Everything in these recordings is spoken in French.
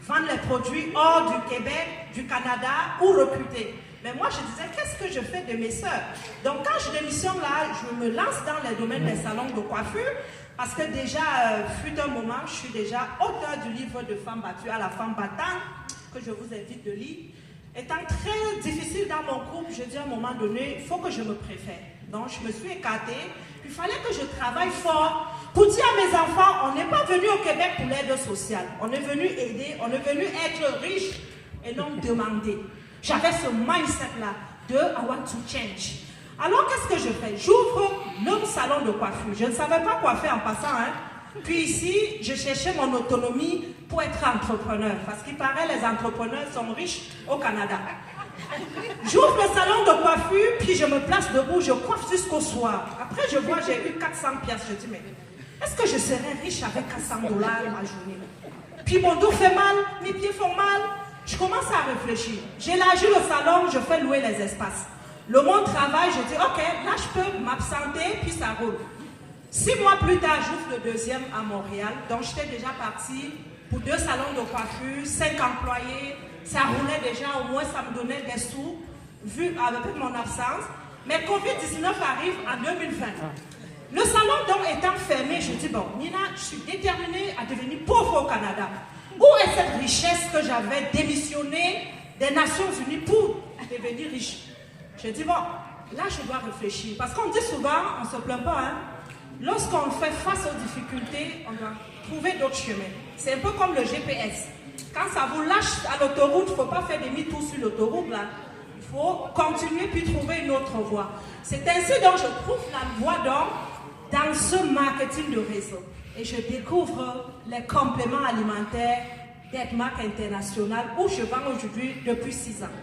vendre les produits hors du Québec, du Canada ou recruter. Mais moi, je disais, qu'est-ce que je fais de mes sœurs? Donc, quand je démissionne là, je me lance dans le domaine des salons de coiffure, parce que déjà, fut un moment, je suis déjà auteur du livre de Femmes battues à la femme battante, que je vous invite de lire. Étant très difficile dans mon couple, je dis à un moment donné, il faut que je me préfère. Donc, je me suis écartée. Il fallait que je travaille fort pour dire à mes enfants, on n'est pas venu au Québec pour l'aide sociale. On est venu aider, on est venu être riche et non demander. J'avais ce mindset-là de I want to change. Alors, qu'est-ce que je fais? J'ouvre le salon de coiffure. Je ne savais pas coiffer en passant. Puis ici, je cherchais mon autonomie pour être entrepreneur. Parce qu'il paraît les entrepreneurs sont riches au Canada. J'ouvre le salon de coiffure, puis je me place debout, je coiffe jusqu'au soir. Après, je vois, j'ai eu 400 piastres. Je dis, mais est-ce que je serais riche avec 400 $ ma journée? Puis mon dos fait mal, mes pieds font mal. Je commence à réfléchir. J'élargis le salon, je fais louer les espaces. Le monde travaille, je dis, ok, là je peux m'absenter, puis ça roule. 6 mois plus tard, j'ouvre le deuxième à Montréal. Donc j'étais déjà partie pour 2 salons de coiffure, 5 employés. Ça roulait déjà, au moins ça me donnait des sous, vu avec mon absence. Mais Covid-19 arrive en 2020. Le salon donc étant fermé, je dis, bon, Nina, je suis déterminée à devenir pauvre au Canada. Où est cette richesse que j'avais démissionné des Nations Unies pour devenir riche? Je dis, bon, là je dois réfléchir. Parce qu'on dit souvent, on ne se plaint pas, lorsqu'on fait face aux difficultés, on doit trouver d'autres chemins. C'est un peu comme le GPS. Quand ça vous lâche à l'autoroute, il ne faut pas faire demi-tour sur l'autoroute, là. Il faut continuer puis trouver une autre voie. C'est ainsi donc je trouve la voie dans ce marketing de réseau. Et je découvre les compléments alimentaires d'Edmark International où je vends aujourd'hui depuis 6 ans.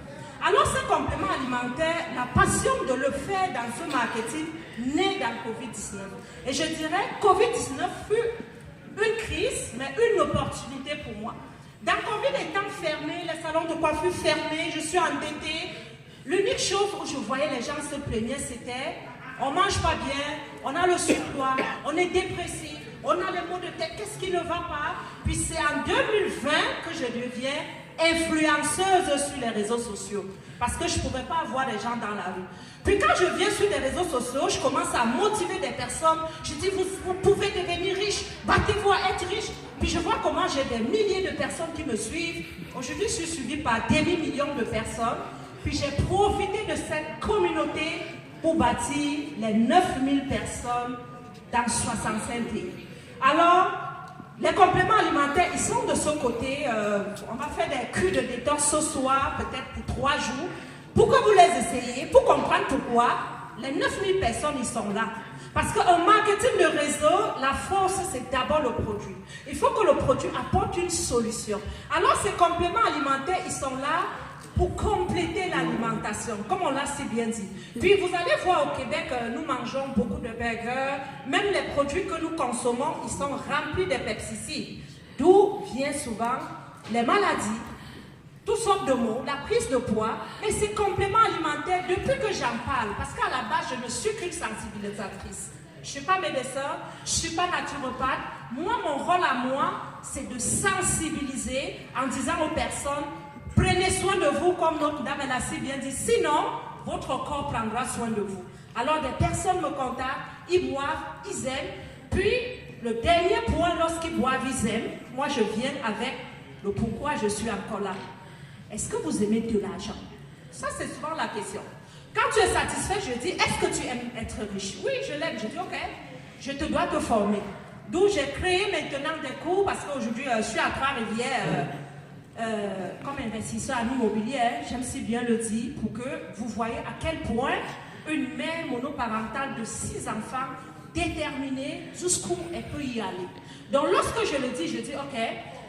Alors ces compléments alimentaires, la passion de le faire dans ce marketing naît dans Covid-19. Et je dirais Covid-19 fut une crise, mais une opportunité pour moi. Dans Covid étant fermé, les salons de coiffure fermés, je suis endettée. L'unique chose où je voyais les gens se plaigner, c'était on ne mange pas bien, on a le surpoids, on est dépressif, on a les maux de tête, qu'est-ce qui ne va pas? Puis c'est en 2020 que je deviens influenceuse sur les réseaux sociaux. Parce que je ne pouvais pas avoir des gens dans la rue. Puis quand je viens sur les réseaux sociaux, je commence à motiver des personnes. Je dis, vous pouvez devenir riche, battez-vous à être riche. Puis je vois comment j'ai des milliers de personnes qui me suivent. Aujourd'hui, je suis suivie par des millions de personnes. Puis j'ai profité de cette communauté pour bâtir les 9000 personnes dans 65 pays. Alors, les compléments alimentaires, ils sont de ce côté. On va faire des cures de détox ce soir, peut-être pour 3 jours, pour que vous les essayiez, pour comprendre pourquoi les 9000 personnes, ils sont là. Parce qu'en marketing de réseau, la force, c'est d'abord le produit. Il faut que le produit apporte une solution. Alors, ces compléments alimentaires, ils sont là pour compléter l'alimentation, comme on l'a si bien dit. Puis vous allez voir au Québec, nous mangeons beaucoup de burgers, même les produits que nous consommons, ils sont remplis de pesticides. D'où vient souvent les maladies, toutes sortes de maux, la prise de poids, et ces compléments alimentaires, depuis que j'en parle, parce qu'à la base, je ne suis qu'une sensibilisatrice. Je ne suis pas médecin, je ne suis pas naturopathe. Moi, mon rôle à moi, c'est de sensibiliser en disant aux personnes, prenez soin de vous, comme notre dame elle a si bien dit. Sinon, votre corps prendra soin de vous. Alors, des personnes me contactent, ils boivent, ils aiment. Puis, le dernier point, lorsqu'ils boivent, ils aiment. Moi, je viens avec le pourquoi je suis encore là. Est-ce que vous aimez de l'argent? Ça, c'est souvent la question. Quand tu es satisfait, je dis, est-ce que tu aimes être riche? Oui, je l'aime. Je dis, ok, je te dois te former. D'où j'ai créé maintenant des cours, parce qu'aujourd'hui, je suis à Trois-Rivières. Comme investisseur en immobilier, j'aime si bien le dire, pour que vous voyez à quel point une mère monoparentale de 6 enfants déterminée jusqu'où elle peut y aller. Donc lorsque je le dis, je dis ok,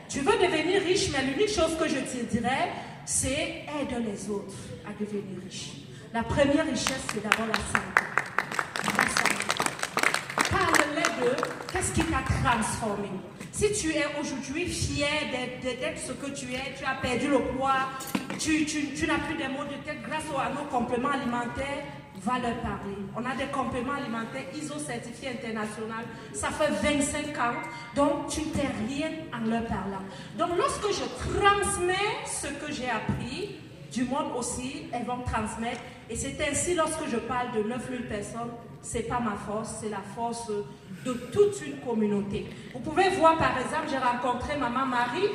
tu veux devenir riche, mais l'unique chose que je te dirais, c'est aide les autres à devenir riches. La première richesse, c'est d'abord la santé. La santé. Parle-les de qu'est-ce qui t'a transformé. Si tu es aujourd'hui fier d'être ce que tu es, tu as perdu le poids, tu n'as plus des maux de tête grâce à nos compléments alimentaires, va leur parler. On a des compléments alimentaires ISO certifiés international. Ça fait 25 ans. Donc, tu ne perds rien en leur parlant. Donc, lorsque je transmets ce que j'ai appris, du monde aussi, elles vont transmettre. Et c'est ainsi, lorsque je parle de 9000 personnes, ce n'est pas ma force, c'est la force de toute une communauté. Vous pouvez voir, par exemple, j'ai rencontré Maman Marie.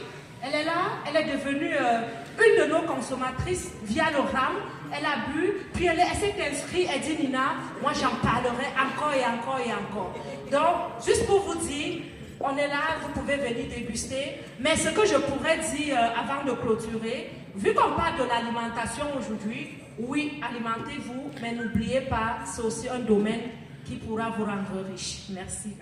Elle est là, elle est devenue une de nos consommatrices via le RAM. Elle a bu, puis elle s'est inscrite, elle dit Nina, moi j'en parlerai encore et encore et encore. Donc, juste pour vous dire, on est là, vous pouvez venir déguster. Mais ce que je pourrais dire avant de clôturer, vu qu'on parle de l'alimentation aujourd'hui, oui, alimentez-vous, mais n'oubliez pas, c'est aussi un domaine qui pourra vous rendre riche. Merci.